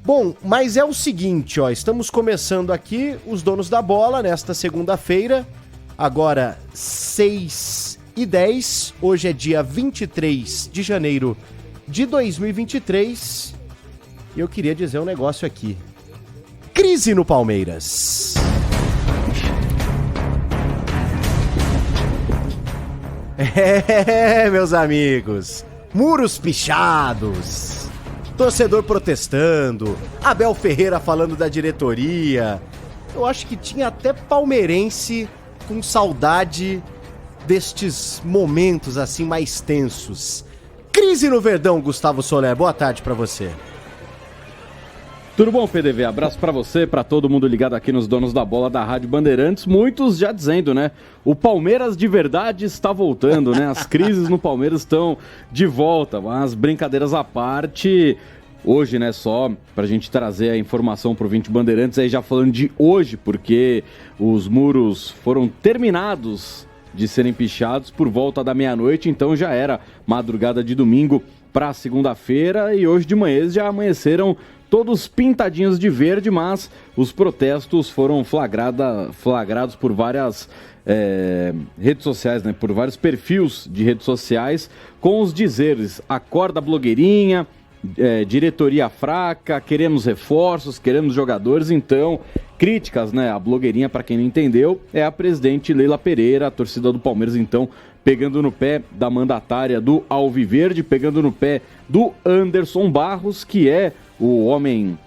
Bom, mas é o seguinte, ó, estamos começando aqui os Donos da Bola nesta segunda-feira, agora 6h10, hoje é dia 23 de janeiro de 2023, e eu queria dizer um negócio aqui. Crise no Palmeiras. Meus amigos, muros pichados, torcedor protestando, Abel Ferreira falando da diretoria. Eu acho que tinha até palmeirense com saudade destes momentos assim mais tensos. Crise no Verdão, Gustavo Soler, boa tarde pra você. Tudo bom, PDV? Abraço pra você, pra todo mundo ligado aqui nos Donos da Bola da Rádio Bandeirantes. Muitos já dizendo, né? O Palmeiras de verdade está voltando, né? As crises no Palmeiras estão de volta, mas brincadeiras à parte. Hoje, né, só pra gente trazer a informação pro 20 Bandeirantes, aí já falando de hoje, porque os muros foram terminados de serem pichados por volta da meia-noite, então já era madrugada de domingo pra segunda-feira e hoje de manhã eles já amanheceram todos pintadinhos de verde, mas os protestos foram flagrados por várias redes sociais, né, por vários perfis de redes sociais, com os dizeres: acorda blogueirinha, diretoria fraca, queremos reforços, queremos jogadores. Então, críticas, né? A blogueirinha, para quem não entendeu, é a presidente Leila Pereira, a torcida do Palmeiras, então, pegando no pé da mandatária do Alviverde, pegando no pé do Anderson Barros, que é o homem,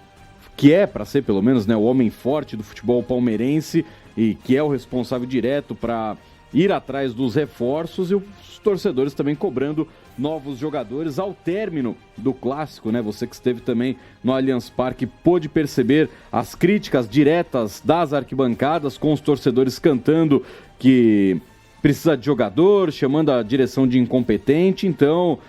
que é, para ser pelo menos, né, o homem forte do futebol palmeirense e que é o responsável direto para ir atrás dos reforços, e os torcedores também cobrando novos jogadores ao término do clássico, né? Você que esteve também no Allianz Parque pôde perceber as críticas diretas das arquibancadas, com os torcedores cantando que precisa de jogador, chamando a direção de incompetente. Então,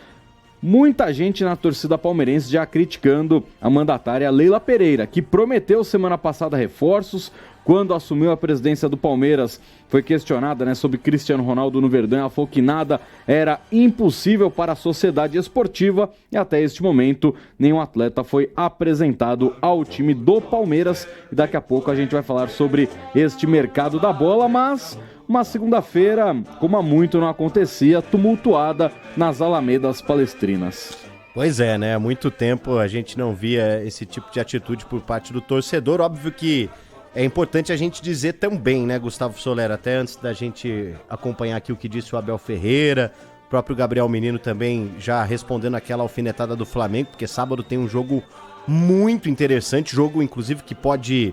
muita gente na torcida palmeirense já criticando a mandatária Leila Pereira, que prometeu semana passada reforços. Quando assumiu a presidência do Palmeiras, foi questionada, né, sobre Cristiano Ronaldo no Verdão. Ela falou que nada era impossível para a sociedade esportiva e até este momento nenhum atleta foi apresentado ao time do Palmeiras. E daqui a pouco a gente vai falar sobre este mercado da bola, mas uma segunda-feira, como há muito não acontecia, tumultuada nas Alamedas palestrinas. Pois é, né? Há muito tempo a gente não via esse tipo de atitude por parte do torcedor. Óbvio que é importante a gente dizer também, né, Gustavo Soler, até antes da gente acompanhar aqui o que disse o Abel Ferreira, o próprio Gabriel Menino também já respondendo aquela alfinetada do Flamengo, porque sábado tem um jogo muito interessante, jogo inclusive que pode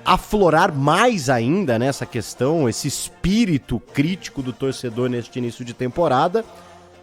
aflorar mais ainda nessa questão, esse espírito crítico do torcedor neste início de temporada.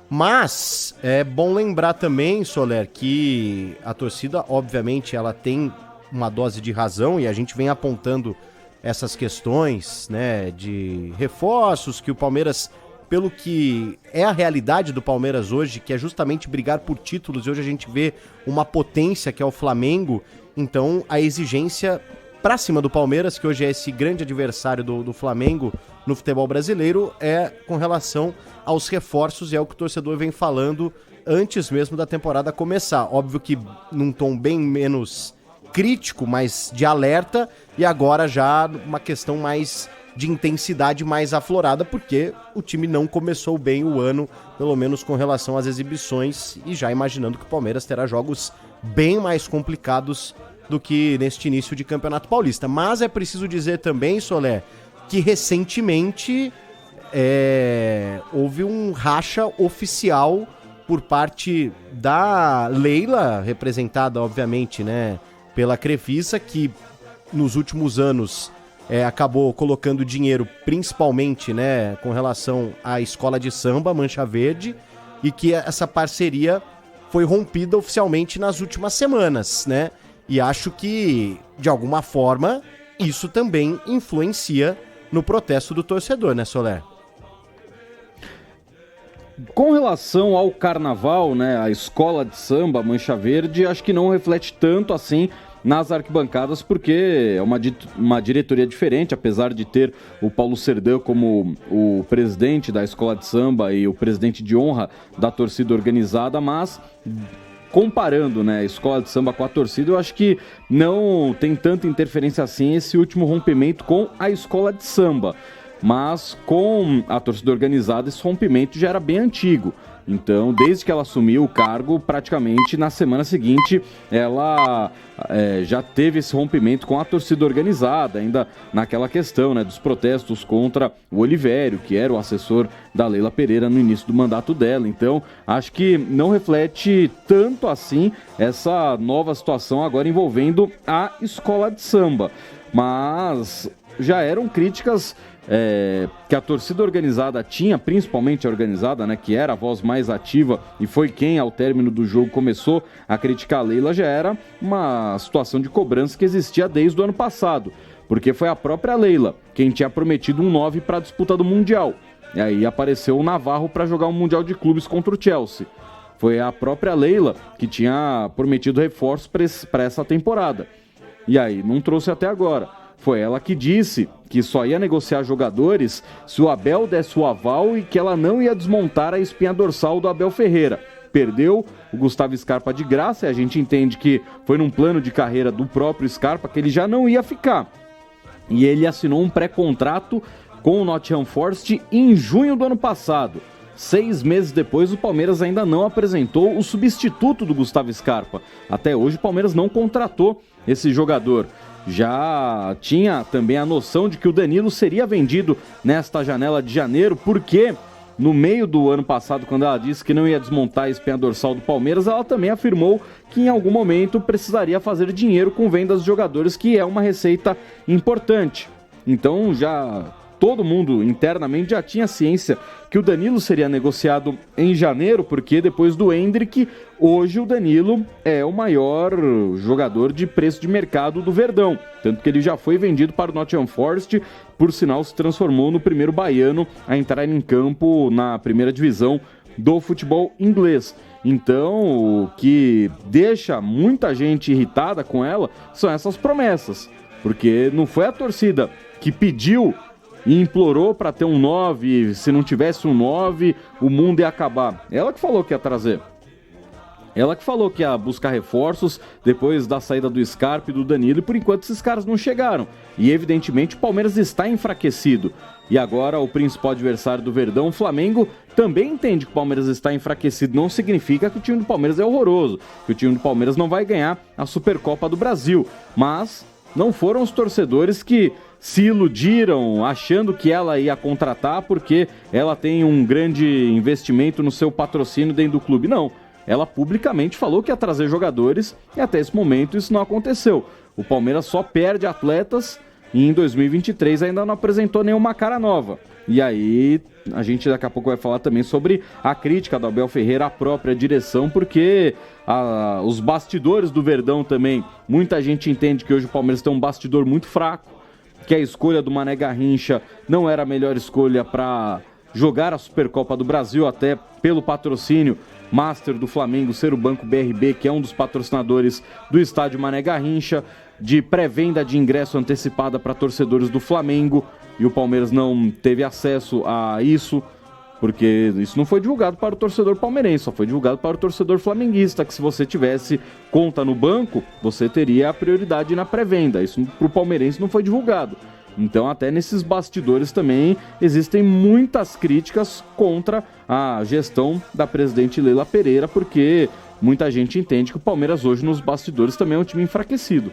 Mas é bom lembrar também, Soler, que a torcida, obviamente, ela tem uma dose de razão e a gente vem apontando essas questões, né, de reforços, que o Palmeiras, pelo que é a realidade do Palmeiras hoje, que é justamente brigar por títulos, e hoje a gente vê uma potência que é o Flamengo. Então a exigência pra cima do Palmeiras, que hoje é esse grande adversário do Flamengo no futebol brasileiro, é com relação aos reforços, e é o que o torcedor vem falando antes mesmo da temporada começar. Óbvio que num tom bem menos crítico, mas de alerta, e agora já uma questão mais de intensidade mais aflorada, porque o time não começou bem o ano, pelo menos com relação às exibições, e já imaginando que o Palmeiras terá jogos bem mais complicados do que neste início de Campeonato Paulista. Mas é preciso dizer também, Soler, que recentemente houve um racha oficial por parte da Leila, representada obviamente, né, pela Crefisa, que nos últimos anos acabou colocando dinheiro principalmente, né, com relação à escola de samba Mancha Verde, e que essa parceria foi rompida oficialmente nas últimas semanas, né? E acho que, de alguma forma, isso também influencia no protesto do torcedor, né, Soler? Com relação ao carnaval, né, a escola de samba Mancha Verde, acho que não reflete tanto assim nas arquibancadas, porque é uma diretoria diferente, apesar de ter o Paulo Serdã como o presidente da escola de samba e o presidente de honra da torcida organizada, mas comparando, né, a escola de samba com a torcida, eu acho que não tem tanta interferência assim esse último rompimento com a escola de samba. Mas com a torcida organizada, esse rompimento já era bem antigo. Então, desde que ela assumiu o cargo, praticamente na semana seguinte, ela já teve esse rompimento com a torcida organizada, ainda naquela questão, né, dos protestos contra o Olivério, que era o assessor da Leila Pereira no início do mandato dela. Então, acho que não reflete tanto assim essa nova situação agora envolvendo a escola de samba. Mas já eram críticas que a torcida organizada tinha, principalmente a organizada, né, que era a voz mais ativa e foi quem, ao término do jogo, começou a criticar a Leila, já era uma situação de cobrança que existia desde o ano passado, porque foi a própria Leila quem tinha prometido um 9 para a disputa do Mundial. E aí apareceu o Navarro para jogar um Mundial de Clubes contra o Chelsea. Foi a própria Leila que tinha prometido reforços para essa temporada. E aí não trouxe até agora. Foi ela que disse que só ia negociar jogadores se o Abel desse o aval e que ela não ia desmontar a espinha dorsal do Abel Ferreira. Perdeu o Gustavo Scarpa de graça e a gente entende que foi num plano de carreira do próprio Scarpa que ele já não ia ficar. E ele assinou um pré-contrato com o Nottingham Forest em junho do ano passado. 6 meses depois, o Palmeiras ainda não apresentou o substituto do Gustavo Scarpa. Até hoje, o Palmeiras não contratou esse jogador. Já tinha também a noção de que o Danilo seria vendido nesta janela de janeiro, porque no meio do ano passado, quando ela disse que não ia desmontar a espinha dorsal do Palmeiras, ela também afirmou que em algum momento precisaria fazer dinheiro com vendas de jogadores, que é uma receita importante. Então já todo mundo internamente já tinha ciência que o Danilo seria negociado em janeiro, porque depois do Endrick, hoje o Danilo é o maior jogador de preço de mercado do Verdão. Tanto que ele já foi vendido para o Nottingham Forest, por sinal se transformou no primeiro baiano a entrar em campo na primeira divisão do futebol inglês. Então, o que deixa muita gente irritada com ela são essas promessas, porque não foi a torcida que pediu e implorou para ter um 9, se não tivesse um 9, o mundo ia acabar. Ela que falou que ia trazer. Ela que falou que ia buscar reforços depois da saída do Scarpa e do Danilo, e por enquanto esses caras não chegaram. E evidentemente o Palmeiras está enfraquecido. E agora o principal adversário do Verdão, o Flamengo, também entende que o Palmeiras está enfraquecido. Não significa que o time do Palmeiras é horroroso, que o time do Palmeiras não vai ganhar a Supercopa do Brasil. Mas não foram os torcedores que se iludiram achando que ela ia contratar porque ela tem um grande investimento no seu patrocínio dentro do clube. Não, ela publicamente falou que ia trazer jogadores e até esse momento isso não aconteceu. O Palmeiras só perde atletas e em 2023 ainda não apresentou nenhuma cara nova. E aí a gente daqui a pouco vai falar também sobre a crítica do Abel Ferreira à própria direção, porque os bastidores do Verdão também, muita gente entende que hoje o Palmeiras tem um bastidor muito fraco, que a escolha do Mané Garrincha não era a melhor escolha para jogar a Supercopa do Brasil, até pelo patrocínio master do Flamengo ser o Banco BRB, que é um dos patrocinadores do estádio Mané Garrincha, de pré-venda de ingresso antecipada para torcedores do Flamengo, e o Palmeiras não teve acesso a isso, porque isso não foi divulgado para o torcedor palmeirense, só foi divulgado para o torcedor flamenguista, que se você tivesse conta no banco, você teria a prioridade na pré-venda. Isso para o palmeirense não foi divulgado. Então até nesses bastidores também existem muitas críticas contra a gestão da presidente Leila Pereira, porque muita gente entende que o Palmeiras hoje nos bastidores também é um time enfraquecido.